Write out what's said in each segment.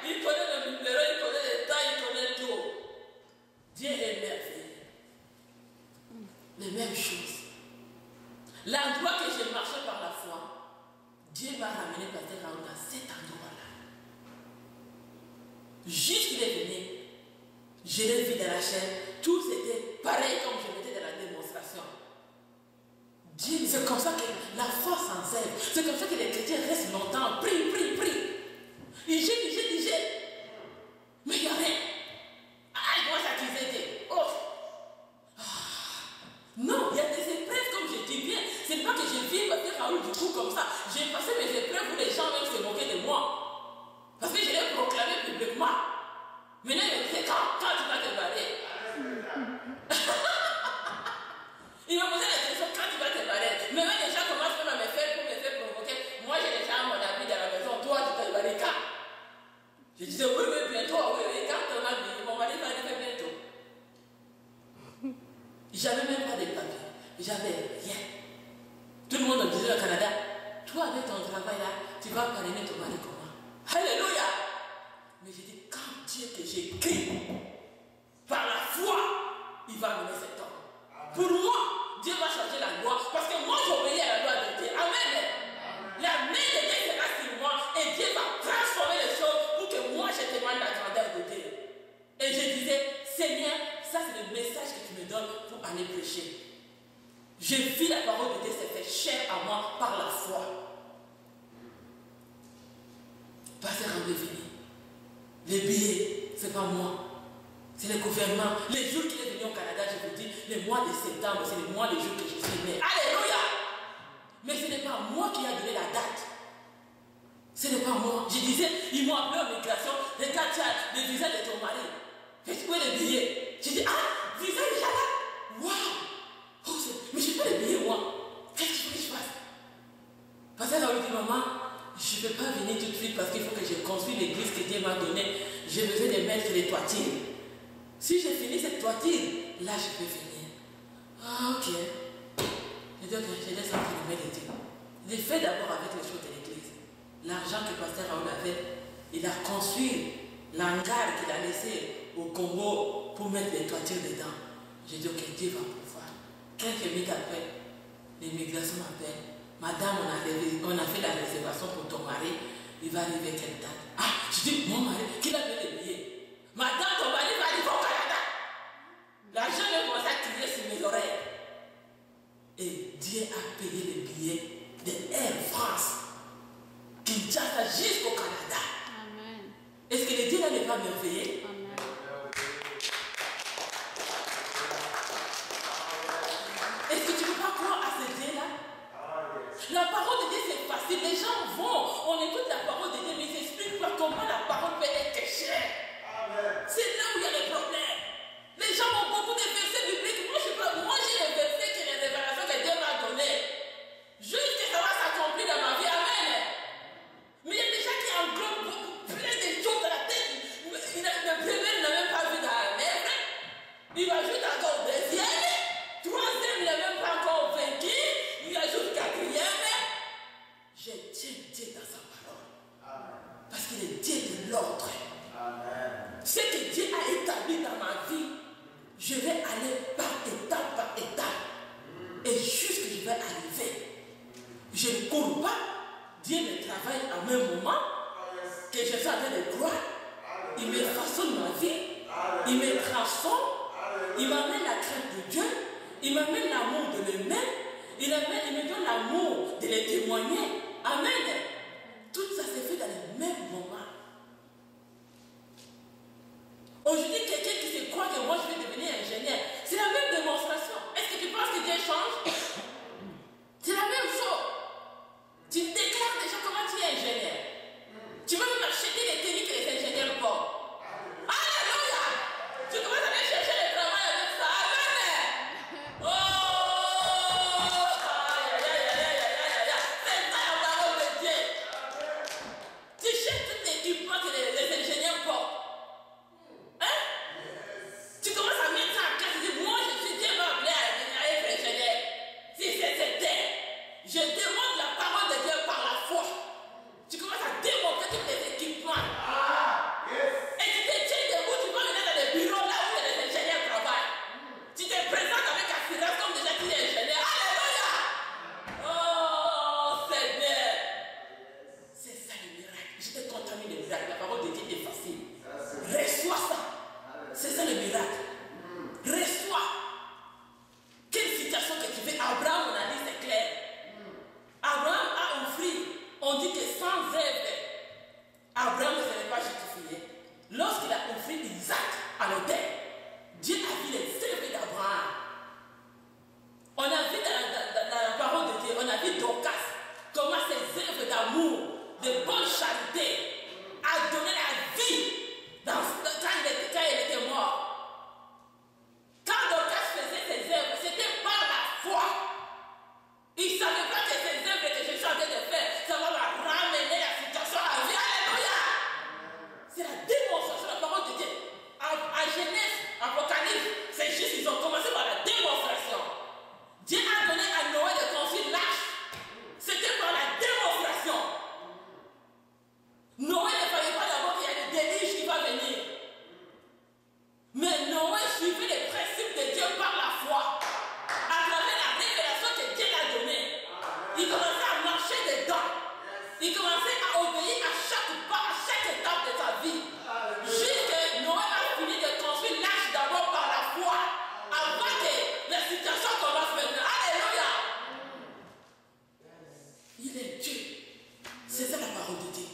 Il connaît le numéro, il connaît les temps, il connaît tout. Dieu est merveilleux. Les mêmes choses. L'endroit que j'ai marché par la foi, Dieu m'a ramené Pasteur Raoul dans cet endroit-là. Juste qu'il est venu, je l'ai vu dans la chair, tout c'était pareil comme je m'étais dans la démonstration. Dieu, c'est comme ça que la foi s'enseigne. C'est comme ça que les chrétiens restent longtemps. Prie. Ils jettent. Mais il n'y a rien. Ah, il commence à t'aider. Oh. Non, il y a des épreuves comme je dis bien. C'est pas que je vis Pasteur Raoul du coup comme ça. J'ai passé mes épreuves où les gens même se moquaient de moi. Parce que je l'ai proclamé publiquement. Maintenant, je sais quand tu vas te barrer. Il m'a posé la question quand tu vas te barrer. Maintenant, les gens commencent même à me faire provoquer. Moi, j'ai déjà mon ami dans la maison. Toi, tu t'es barré quand? Je disais oui, bientôt. Oui, quand ton ami, mon mari va arriver bientôt. J'avais même pas de papiers. J'avais rien. Tout le monde me disait au Canada, toi, avec ton travail là, tu vas parrainer ton mari comment? Alléluia! Mais j'ai dit, quand Dieu que j'écris, par la foi, il va mener cet homme. Pour moi, Dieu va changer la loi, parce que moi j'obéis à la loi de Dieu. Amen. La main de Dieu sera sur moi et Dieu va transformer les choses pour que moi je témoigne la grandeur de Dieu. Et je disais, Seigneur, ça c'est le message que tu me donnes pour aller prêcher. Je vis la parole de Dieu s'est fait chair à moi par la foi. Pasteur Raoul est venu. Les billets, c'est pas moi. C'est le gouvernement. Les jours qu'il est venu au Canada, je vous dis, le mois de septembre, c'est le mois des jours que je suis né. Alléluia! Mais ce n'est pas moi qui a donné la date. Ce n'est pas moi. Je disais, ils m'ont appelé en migration. Regarde, tu as le visa de ton mari. Fais-tu quoi les billets? Je dis, ah, visa déjà là? Waouh! Oh, mais je fais les billets, moi. Qu'est-ce que je fasse? Parce que là, on dit, maman, je ne peux pas venir tout de suite parce qu'il faut que je construise l'église que Dieu m'a donnée. J'ai besoin de mettre les toitures. Si j'ai fini cette toiture, là je peux venir. Ah, ok. Je dis, ok, je laisse entre les mains de Dieu. Je fais d'abord avec les choses de l'église. L'argent que Pasteur Raoul avait, il a construit l'hangar qu'il a laissé au Congo pour mettre les toitures dedans. J'ai dit, ok, Dieu va pouvoir. Quelques minutes après, l'immigration m'appelle. Madame, on a fait la réservation pour ton mari. Il va arriver quelle date? Ah, je dis, mon mari, qui a fait les billets? Madame, ton mari va arriver au Canada. L'argent me commence à crier sur mes oreilles. Et Dieu a payé les billets de Air France. Kinshasa jusqu'au Canada. Amen. Est-ce que le Dieu là n'est pas merveilleux? Amen. Est-ce que tu ne peux pas croire à ce Dieu là? La parole de Dieu c'est facile, les gens vont, on écoute la parole de Dieu, mais ils n'expliquent pas comment la parole peut être chère. C'est là où il y a les problèmes. Les gens ont beaucoup de versets bibliques, moi je sais pas, moi j'ai les versets que les révélations que Dieu m'a données. Juste que ça va s'accomplir dans ma vie, amen. Mais il y a des gens qui englobent beaucoup, plein de choses dans la tête. Le premier n'a même pas vu dans la lèvre. Il va juste encore au deuxième. Troisième, il n'a même pas encore vaincu. Il ajoute quatrième. Je tiens Dieu dans sa parole. Parce qu'il est Dieu de l'ordre. Ce que Dieu a établi dans ma vie, je vais aller par étape. Et juste que je vais arriver. Je ne cours pas. Dieu me travaille à même moment que je suis en train de croire. Il me façonne ma vie. Il me transforme. Il m'amène la crainte de Dieu. Il m'amène l'amour de l'aimer. Il me donne l'amour de les témoigner. Amen. Tout ça s'est fait dans le même moment. Aujourd'hui, quelqu'un qui se croit que moi je vais devenir ingénieur, c'est la même démonstration. Est-ce que tu penses que Dieu change? C'est la même chose. Tu déclares déjà comment tu es ingénieur. Tu vas même acheter les tennis que les ingénieurs portent. Alléluia! Tu commences à aller chercher le travail avec ça. Amen! Oh! C'est ça la parole de Dieu. C'est ça le miracle. Reçois. Quelle situation que tu fais? Abraham, on a dit, c'est clair. Abraham a offert. On dit que sans œuvre, Abraham ne serait pas justifié. Lorsqu'il a offert Isaac à l'autel, Dieu a vu les œuvres d'Abraham. On a vu dans la parole de Dieu, on a vu Dorcas, comment ses œuvres d'amour, de bonne charité, a donné la vie quand il était mort. Quand Dorcas faisait ses œuvres, c'était par la foi. Il ne savait pas que ces œuvres que je suis en train de faire, ça va me ramener la situation à la vie. Alléluia! C'est la démonstration de la parole de Dieu. À Genèse, Apocalypse, c'est juste, ils ont commencé par la démonstration. Dieu a donné à Noé de construire l'arche. C'était par la démonstration. Noé ne fallait pas d'abord qu'il y ait des déluges qui va venir. Mais Noé suivait les principes de Dieu par la foi. À travers la révélation que Dieu l'a donnée. Il commençait à marcher dedans. Il commençait à obéir à chaque pas, à chaque étape de sa vie. Jusque Noé a fini de construire l'arche d'abord par la foi. Avant que la situation commence maintenant. Alléluia. Il est Dieu. C'est ça la parole de Dieu.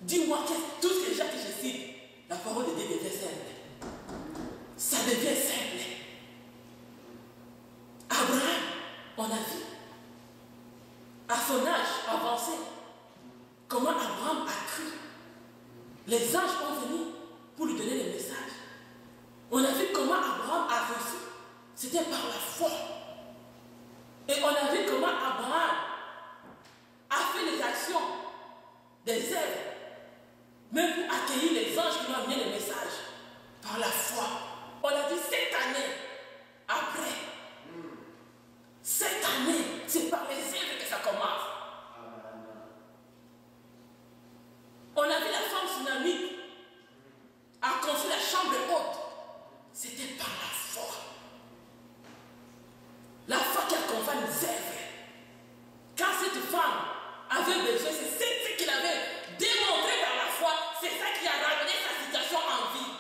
Dis-moi tout ce que déjà que je cite, la parole de Dieu devient simple. Ça devient simple. Abraham, on a vu, à son âge avancé, comment Abraham a cru. Les anges sont venus pour lui donner le message. On a vu comment Abraham a reçu. C'était par la foi. Et on a vu comment Abraham a fait les actions des œuvres, même pour accueillir les anges qui lui ont amené le message. Par la foi. On a dit cette année, après, cette année, c'est par les œuvres que ça commence. On a vu la femme tsunamite a construit la chambre haute. C'était par la foi. La foi qui accompagne les œuvres. Quand cette femme avait besoin, c'est ce qu'il avait démontré par la foi, c'est ça qui a ramené sa situation en vie.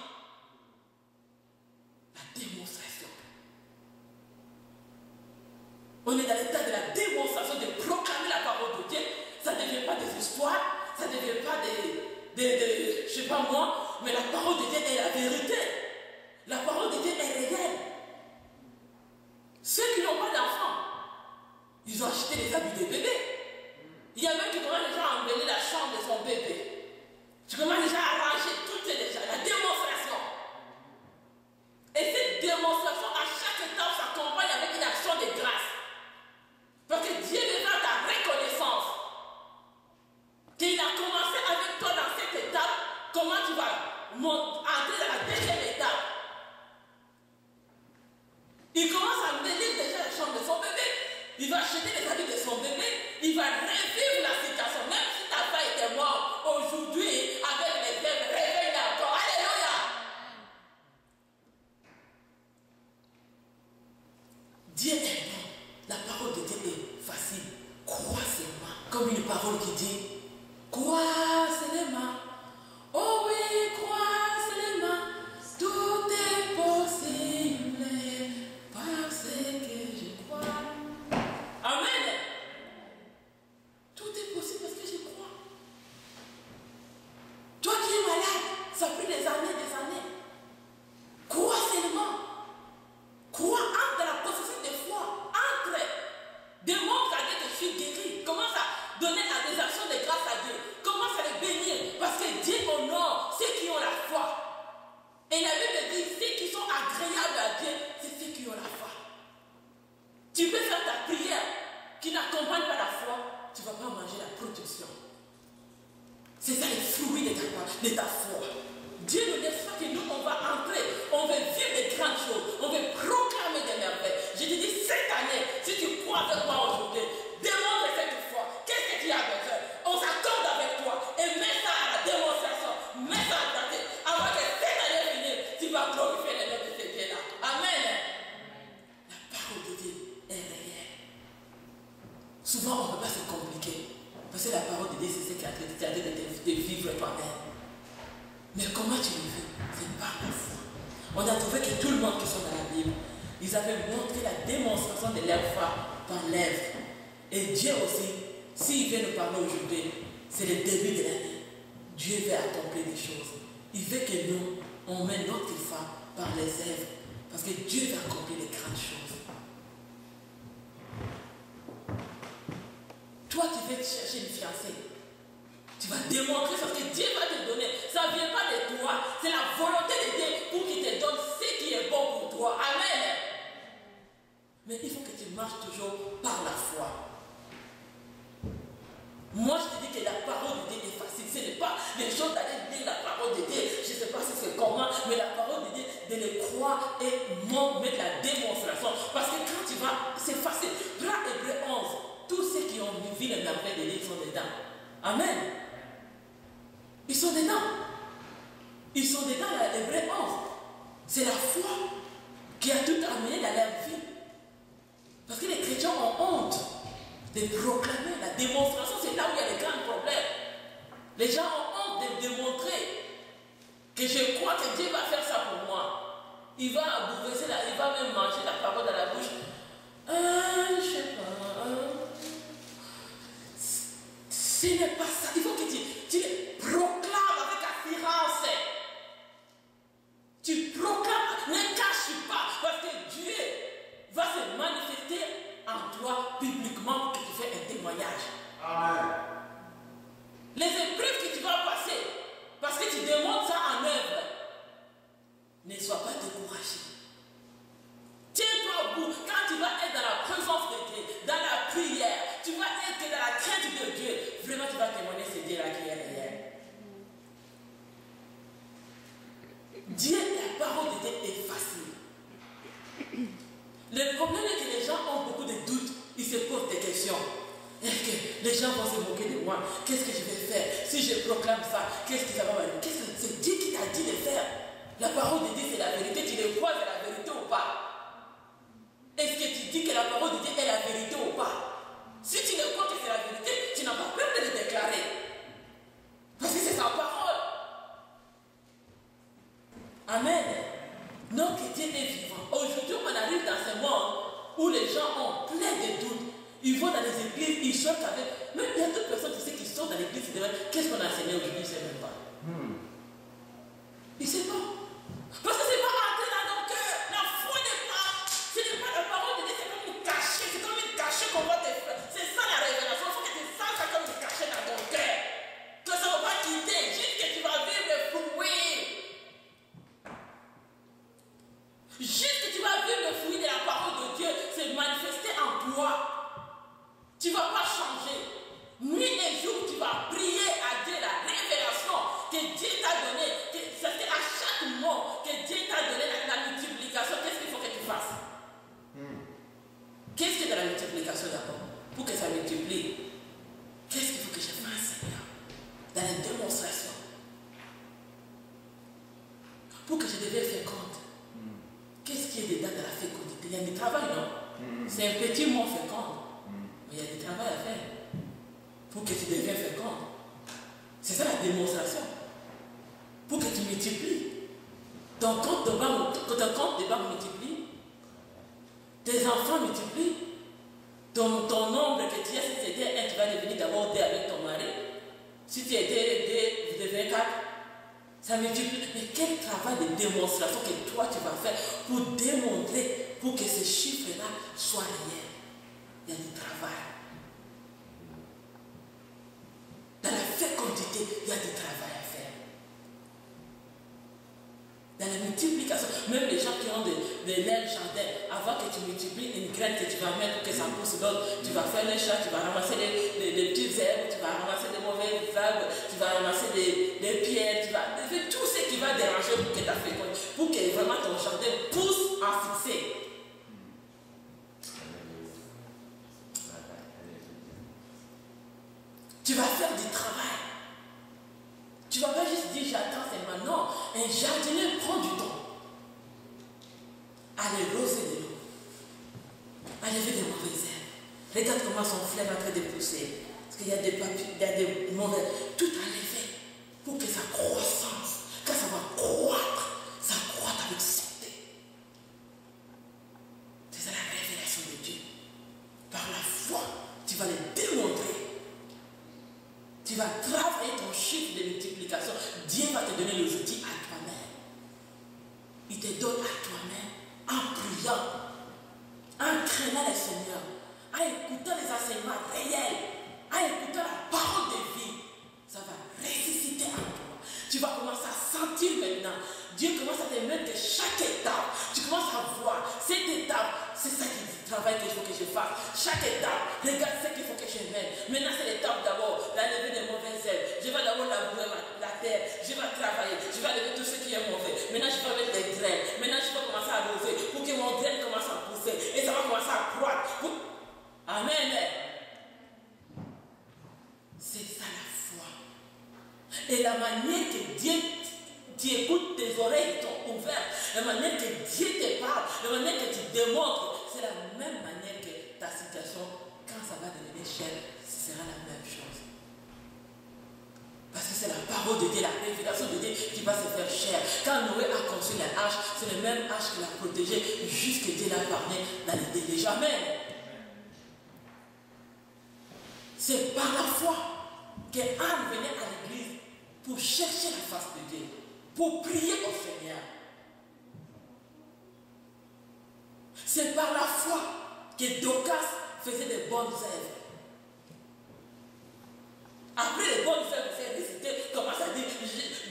La démonstration. On est dans l'état de la démonstration, de proclamer la parole de Dieu. Ça ne devient pas des histoires, ça ne devient pas je ne sais pas moi, mais la parole de Dieu est la vérité. La parole de Dieu est réelle. Ceux qui n'ont pas d'enfants, ils ont acheté des habits de bébé. Il y a même qui commencent déjà à embellir la chambre de son bébé. Tu commences déjà à arranger tout est déjà la démonstration. Et cette démonstration, à chaque étape, s'accompagne avec une action de grâce. Parce que Dieu veut faire ta reconnaissance. Qu'il a commencé avec toi dans cette étape, comment tu vas entrer dans la deuxième étape. Il commence à embellir déjà la chambre de son bébé. Il va acheter les habits de son bébé. Il va revivre la situation. Même si ta femme était morte, aujourd'hui, avec les œuvres, réveille-la encore. Alléluia. Dieu est bon. La parole de Dieu est facile. Crois seulement. Comme une parole qui dit, crois seulement. Oh oui, crois seulement. Tout est possible parce que je crois. Amen. Tout est possible parce que je crois. Toi qui es malade, ça a pris des années. Crois seulement. Crois, entre dans la processus de foi. Entre. Démontre à Dieu que je suis guéri. Commence à donner des actions de grâce à Dieu. Commence à les bénir. Parce que Dieu honore ceux qui ont la foi. Et la Bible dit, ceux qui sont agréables à Dieu, c'est ceux qui ont la foi. Tu peux faire ta prière qui n'accompagne pas la foi, tu ne vas pas manger la protection. C'est ça le fruit de ta foi. Dieu ne laisse pas que nous, on va entrer, on veut vivre des grandes choses, on veut proclamer des merveilles. Je te dis, cette année, si tu crois avec moi aujourd'hui, démontre cette foi. Qu'est-ce que tu as besoin? On s'accorde avec toi et mets ça à la démonstration, mets ça en pratique. Avant que cette année finisse, tu vas glorifier les noms de ces dieux-là. Amen. La parole de Dieu est réelle. Souvent, on ne peut pas se compliquer. Parce que la parole de Dieu, c'est ce qui a traité de vivre toi-même. Mais comment tu le vis? C'est par la foi. On a trouvé que tout le monde qui sont dans la Bible, ils avaient montré la démonstration de leur foi par l'œuvre. Et Dieu aussi, s'il vient nous parler aujourd'hui, c'est le début de l'année. Dieu veut accomplir des choses. Il veut que nous, on mette notre foi par les œuvres. Parce que Dieu veut accomplir de grandes choses. Toi qui veux chercher une fiancée, tu vas démontrer ce que Dieu va te donner. Ça ne vient pas de toi. C'est la volonté de Dieu pour qu'il te donne ce qui est bon pour toi. Amen. Mais il faut que tu marches toujours par la foi. Moi, je te dis que la parole de Dieu est facile. Ce n'est pas les choses d'aller lire la parole de Dieu. Je ne sais pas si c'est comment, mais la parole de Dieu, de le croire et mettre la démonstration. Parce que quand tu vas, c'est facile. Prends Hébreux 11. Tous ceux qui ont vu les merveilles de Dieu sont dedans. Amen. Ils sont dedans. Ils sont dedans, Hébreux 11. C'est la foi qui a tout amené dans leur vie. Parce que les chrétiens ont honte de proclamer la démonstration. C'est là où il y a des grands problèmes. Les gens ont honte de démontrer que je crois que Dieu va faire ça pour moi. Il va bouleverser, il va même manger la parole dans la bouche. Je sais pas. Ce n'est pas ça. Il faut que tu le proclames avec assurance. Tu proclames, ne cache pas, parce que Dieu va se manifester en toi publiquement pour que tu fasses un témoignage. Amen. Les épreuves que tu vas passer, parce que tu démontres ça en œuvre, ne sois pas découragé. Tiens-toi au bout. Quand tu vas être dans la présence de Dieu, dans la prière, tu vas être dans la crainte de Dieu. Vraiment, tu vas témoigner ce Dieu-là qui est derrière. Dieu, la parole de Dieu est facile. Le problème est que les gens ont beaucoup de doutes. Ils se posent des questions. Est-ce que les gens vont se moquer de moi? Qu'est-ce que je vais faire? Si je proclame ça, qu'est-ce que ça va m'arriver? C'est Dieu qui t'a dit de faire. La parole de Dieu, c'est la vérité. Tu le crois, c'est la vérité ou pas? Est-ce que tu dis que la parole de Dieu est la vérité ou pas? Si tu le crois que c'est la vérité, tu n'as pas peur de le déclarer. Parce que c'est sa parole. Amen. Notre Dieu est vivant. Aujourd'hui, on arrive dans ce monde où les gens ont plein de doutes. Ils vont dans les églises, ils sortent avec. Même il y a d'autres personnes, tu sais, qui sortent dans l'église, ils demandent qu'est-ce qu'on a enseigné aujourd'hui, ils ne savent même pas. Ils ne savent pas. Parce que ce n'est pas entré dans nos cœurs. La foi n'est pas. Ce n'est pas la parole de Dieu, c'est comme une cachée. C'est comme une cachée qu'on va te faire. C'est ça la révélation. Il faut que tu saches ça comme une cachée dans ton cœur. Que ça ne va pas quitter. Juste que tu vas vivre le fruit. Juste que tu vas vivre le fruit de la parole de Dieu se manifester en toi. Tu ne vas pas changer. Nuit et jour, tu vas prier à Dieu la révélation que Dieu t'a donnée. C'est à chaque mot que Dieu t'a donné la multiplication. Qu'est-ce qu'il faut que tu fasses? Qu'est-ce que de la multiplication d'abord? Pour que ça multiplie. Qu'est-ce qu'il faut que je fasse, Seigneur? Dans la démonstration. Pour que je devienne féconde. Qu'est-ce qui est dedans de la fécondité? Il y a du travail, non? C'est un petit mot féconde. Mais il y a du travail à faire. Pour que tu deviennes féconde. C'est ça la démonstration. Pour que tu multiplies. Ton compte de banque multiplie. Tes enfants multiplient. Ton nombre que tu as, si c'était un, tu vas devenir d'abord 2 avec ton mari. Si tu étais 2, vous devenez 4. Ça multiplie. Mais quel travail de démonstration que toi tu vas faire pour démontrer, pour que ces chiffres-là soient réels. Il y a du travail. Dans la fécondité, il y a du travail à faire. Dans la multiplication, même les gens qui ont de l'aile jardin, avant que tu multiplies une graine que tu vas mettre pour que ça pousse l'autre, tu vas faire le chat, tu vas ramasser les petites herbes, tu vas ramasser les mauvaises herbes, tu vas ramasser les pierres, tu vas faire tout ce qui va déranger pour que ta fécondité, pour que vraiment ton jardin pousse en succès. Tu vas faire du travail. Tu ne vas pas juste dire j'attends seulement. Non, un jardinier prend du temps. Aller roser de l'eau. Aller lever des mauvaises herbes. Regarde comment son fleur est en train de pousser. Parce qu'il y a des papiers, il y a des mauvaises. Tout enlever pour que sa croissance, quand ça va croître, vas travailler ton chiffre de multiplication. Dieu va te donner les outils à toi-même. Il te donne à toi-même en priant, en craignant le Seigneur, en écoutant les enseignements réels, en écoutant la parole de vie. Ça va ressusciter en toi. Tu vas commencer à sentir maintenant. Dieu commence à te mettre chaque étape. Tu commences à voir cette étape. C'est ça qui travail qu'il faut que je fasse. Chaque étape, regarde ce qu'il faut que je mène. Maintenant, c'est l'étape d'abord, l'enlever des mauvaises herbes. Je vais d'abord labourer la terre. Je vais travailler. Je vais enlever tout ce qui est mauvais. Maintenant, je vais mettre des graines. Maintenant, je vais commencer à arroser pour que mon graine commence à pousser. Et ça va commencer à croître. Amen. C'est ça la foi. Et la manière que Dieu t'écoute, tes oreilles sont ouvertes, la manière que Dieu te parle, la manière que tu démontres, c'est la même manière que ta situation, quand ça va devenir cher, ce sera la même chose. Parce que c'est la parole de Dieu, la révélation de Dieu qui va se faire chair. Quand Noé a construit la hache, c'est le même hache qui l'a protégé jusqu'à Dieu l'a parlé dans les délais. Jamais. C'est par la foi qu'Anne venait à l'église pour chercher la face de Dieu, pour prier au Seigneur. C'est par la foi que Dorcas faisait des bonnes œuvres. Après les bonnes œuvres, c'est récité, commence à dire,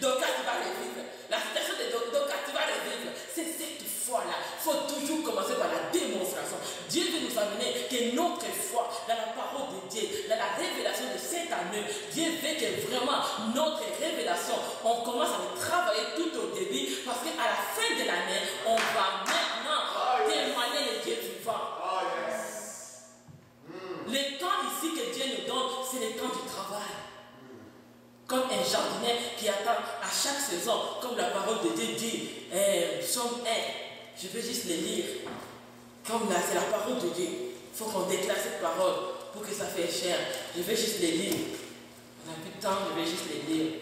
Dorcas, tu vas revivre. La citation de Dorcas, tu vas revivre. C'est cette foi-là. Il faut toujours commencer par la démonstration. Dieu veut nous amener que notre foi, dans la parole de Dieu, dans la révélation de cette année, Dieu veut que vraiment notre révélation, on commence à le travailler tout au début, parce qu'à la fin de l'année, on va maintenant témoigner le Dieu vivant. Le temps ici que Dieu nous donne, c'est le temps du travail. Comme un jardinier qui attend à chaque saison, comme la parole de Dieu dit, Psaume 1, je vais juste le lire. Comme là, c'est la parole de Dieu. Il faut qu'on déclare cette parole pour que ça fasse cher. Je vais juste le lire. On n'a plus de temps, je vais juste le lire.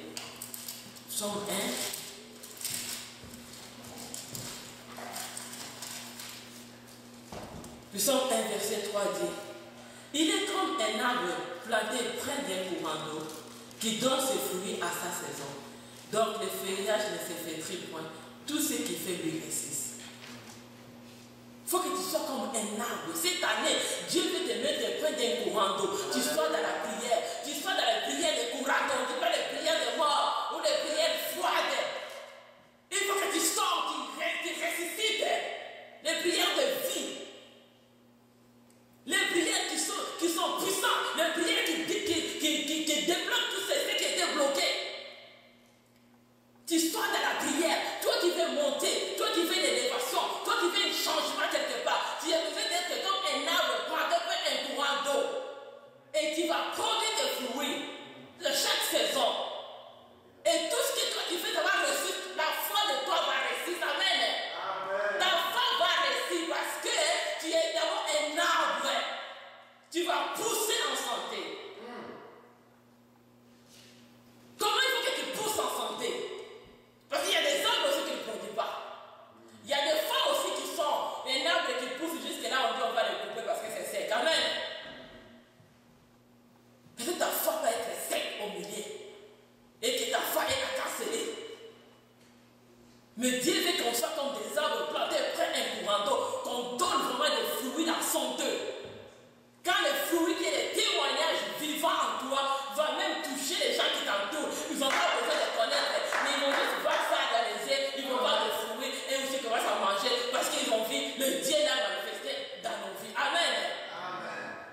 Psaume 1. Psaume 1, verset 3 dit, il est comme un arbre planté près d'un courant d'eau qui donne ses fruits à sa saison. Donc le feuillage ne se flétrit point. Tout ce qu'il fait lui résiste. Il faut que tu sois comme un arbre. Cette année, Dieu veut te mettre près d'un courant d'eau. Tu sois dans la prière. Tu sois dans la prière des courants d'eau. Tu pas les prières de mort ou les prières froides. Il faut que tu sortes, tu ressuscites. Les prières de vie. Les prières qui sont puissantes, les prières qui débloquent tout ce qui était bloqué. Tu sois dans la prière, toi qui veux monter, toi qui veux l'élévation, toi qui veux un changement quelque part. Tu as besoin d'être comme un arbre planté près d'un courant d'eau. Et tu vas produire des fruits de chaque saison. Et tout ce que toi tu fais, ça va réussir. La foi de toi va réussir. Amen. Ta foi va réussir parce que tu es d'abord un arbre. Tu vas pousser en santé. Comment il faut que tu pousses en santé? Parce qu'il y a des arbres aussi qui ne produisent pas. Il y a des fois aussi qui sont un arbre qui pousse jusque là, on dit on va les couper parce que c'est sec. Amen. Peut-être ta foi va être sec au milieu. Et que ta foi est cancellée. Mais Dieu veut qu'on soit comme des arbres plantés près d'un courant d'eau, qu'on donne vraiment des fruits dans son deux. Quand le fruit qui est le témoignage vivant en toi va même toucher les gens qui t'entourent, ils n'ont pas besoin de connaître, mais ils vont juste voir ça dans les yeux, ils vont voir le fruit et aussi commencent à manger parce qu'ils ont vu le Dieu là manifesté dans nos vies. Amen. Amen.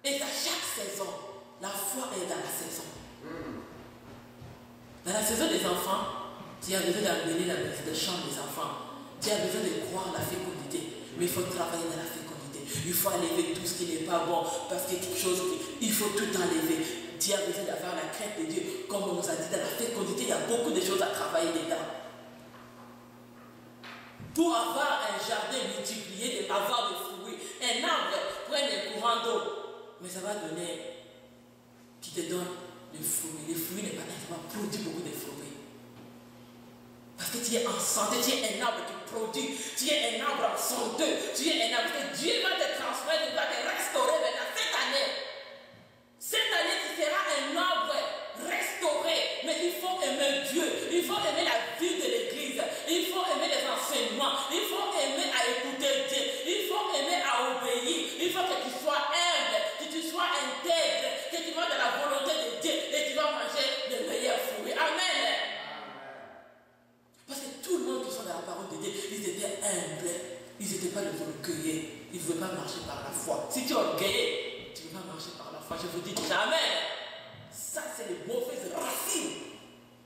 Et à chaque saison, la foi est dans la saison. Dans la saison des enfants, tu as besoin d'amener le champ des enfants. Tu as besoin de croire la fécondité, mais il faut travailler dans la fécondité. Il faut enlever tout ce qui n'est pas bon, parce qu'il y a quelque chose qu'il faut tout enlever. Dieu a besoin d'avoir la crainte de Dieu. Comme on nous a dit, dans la fécondité, il y a beaucoup de choses à travailler dedans. Pour avoir un jardin multiplié, avoir des fruits, un arbre prenne un courant d'eau, mais ça va donner, qui te donne le fruit. Les fruits n'est pas nécessairement produit beaucoup de fruits. Parce que tu es en santé, tu es un arbre qui produit, tu es un arbre en santé, tu es un arbre que Dieu va te transmettre, il va te restaurer maintenant cette année. Cette année, tu seras un arbre faut aimer la vie de l'église. Il faut aimer les enseignements. Il faut aimer à écouter Dieu. Il faut aimer à obéir. Il faut que tu sois humble, que tu sois intègre, que tu vas dans la volonté de Dieu et tu vas manger les meilleurs fruits. Amen. Parce que tout le monde qui sont dans la parole de Dieu, ils étaient humbles. Ils n'étaient pas des orgueilleux. Ils ne voulaient pas marcher par la foi. Si tu es orgueilleux, tu ne veux pas marcher par la foi. Je vous dis jamais. Ça, c'est les mauvaises racines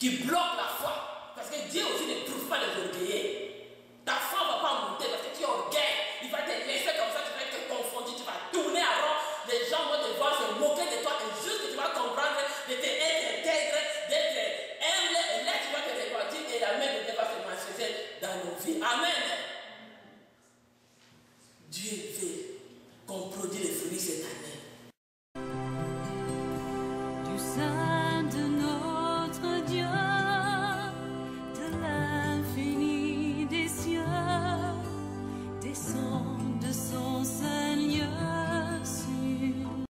qui bloquent la foi. Parce que Dieu aussi ne trouve pas les orgueilleux. Ta foi ne va pas monter parce que tu es orgueilleux. Il va te laisser comme ça, tu vas être confondu, tu vas tourner à rond. Les gens vont te voir se moquer de toi et juste que tu vas comprendre d'être intègre, d'être humble. Et là, tu vas te repentir et la main de Dieu va se manifester dans nos vies. Amen. Dieu veut qu'on produise les fruits cette année.